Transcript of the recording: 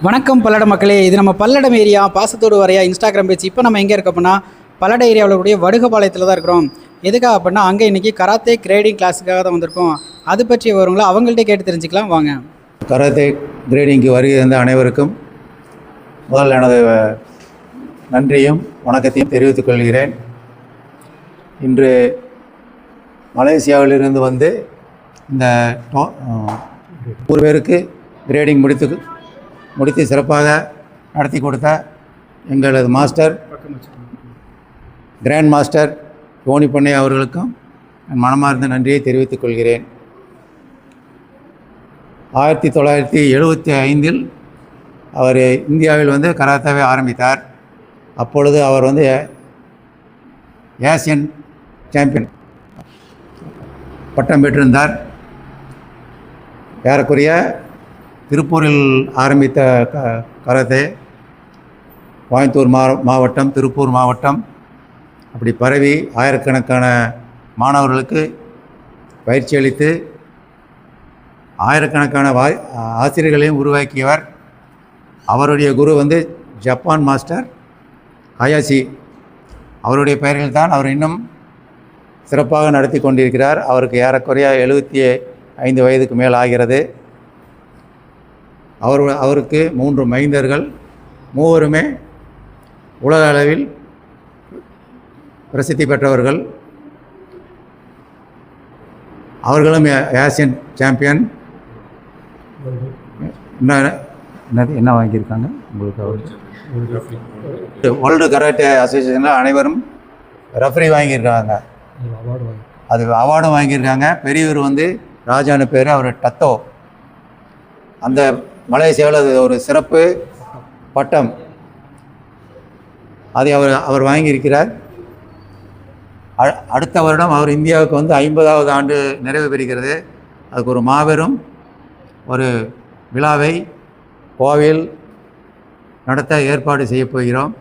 வணக்கம் பல்லட மக்களே, இது நம்ம பல்லடம் ஏரியா பாசத்தோடு வரையா இன்ஸ்டாகிராம் பேஜ். இப்போ நம்ம எங்கே இருக்க அப்படின்னா பல்லட ஏரியாவில் கூடிய வடுகபாளையத்தில் தான் இருக்கிறோம். எதுக்காக அப்படின்னா அங்கே இன்றைக்கி கராத்தே கிரேடிங் கிளாஸுக்காக தான் வந்திருக்கோம். அது பற்றி வருங்களா அவங்கள்ட்ட கேட்டு தெரிஞ்சுக்கலாம் வாங்க. கராத்தே கிரேடிங்க்கு வருகை இருந்த அனைவருக்கும் முதல் எனது நன்றியும் வணக்கத்தையும் தெரிவித்துக் கொள்கிறேன். இன்று மலேசியாவிலிருந்து வந்து இந்த 100 பேருக்கு கிரேடிங் முடித்து சிறப்பாக நடத்தி கொடுத்த எங்களது மாஸ்டர் கிராண்ட் மாஸ்டர் டோனி பண்ணை அவர்களுக்கும் என் மனமார்ந்த நன்றியை தெரிவித்துக் கொள்கிறேன். 1975 அவர் இந்தியாவில் வந்து கராத்தாவை ஆரம்பித்தார். அப்பொழுது அவர் வந்து ஏசியன் சாம்பியன் பட்டம் பெற்றிருந்தார். ஏறக்குறைய திருப்பூரில் ஆரம்பித்த கராத்தே கோயம்புத்தூர் மாவட்டம், திருப்பூர் மாவட்டம் அப்படி பரவி ஆயிரக்கணக்கான மாணவர்களுக்கு பயிற்சி அளித்து ஆயிரக்கணக்கான ஆசிரியர்களையும் உருவாக்கியவர். அவருடைய குரு வந்து ஜப்பான் மாஸ்டர் ஹயாஷி. அவருடைய பெயரில் தான் அவர் இன்னும் சிறப்பாக நடத்தி கொண்டிருக்கிறார். அவருக்கு ஏறக்குறைய 75 வயதுக்கு மேல் ஆகிறது. அவருக்கு 3 மைந்தர்கள், மூவருமே உலக அளவில் பிரசித்தி பெற்றவர்கள். அவர்களும் ஏசியன் சாம்பியன். என்ன வாங்கியிருக்காங்க உங்களுக்கு? வேர்ல்டு கராட்டே அசோசியேஷனில் அனைவரும் ரெஃபரி வாங்கியிருக்காங்க. அது அவார்டும் வாங்கியிருக்காங்க. பெரியவர் வந்து ராஜான்னு பேர், அவர் டத்தோ. அந்த மலேசியாவில் அது ஒரு சிறப்பு பட்டம், அதை அவர் வாங்கியிருக்கிறார். அடுத்த வருடம் அவர் இந்தியாவுக்கு வந்து 50வது ஆண்டு நிறைவு பெறுகிறது. அதுக்கு ஒரு மாபெரும் ஒரு விழாவை கோவில் நடத்த ஏற்பாடு செய்ய போகிறோம்.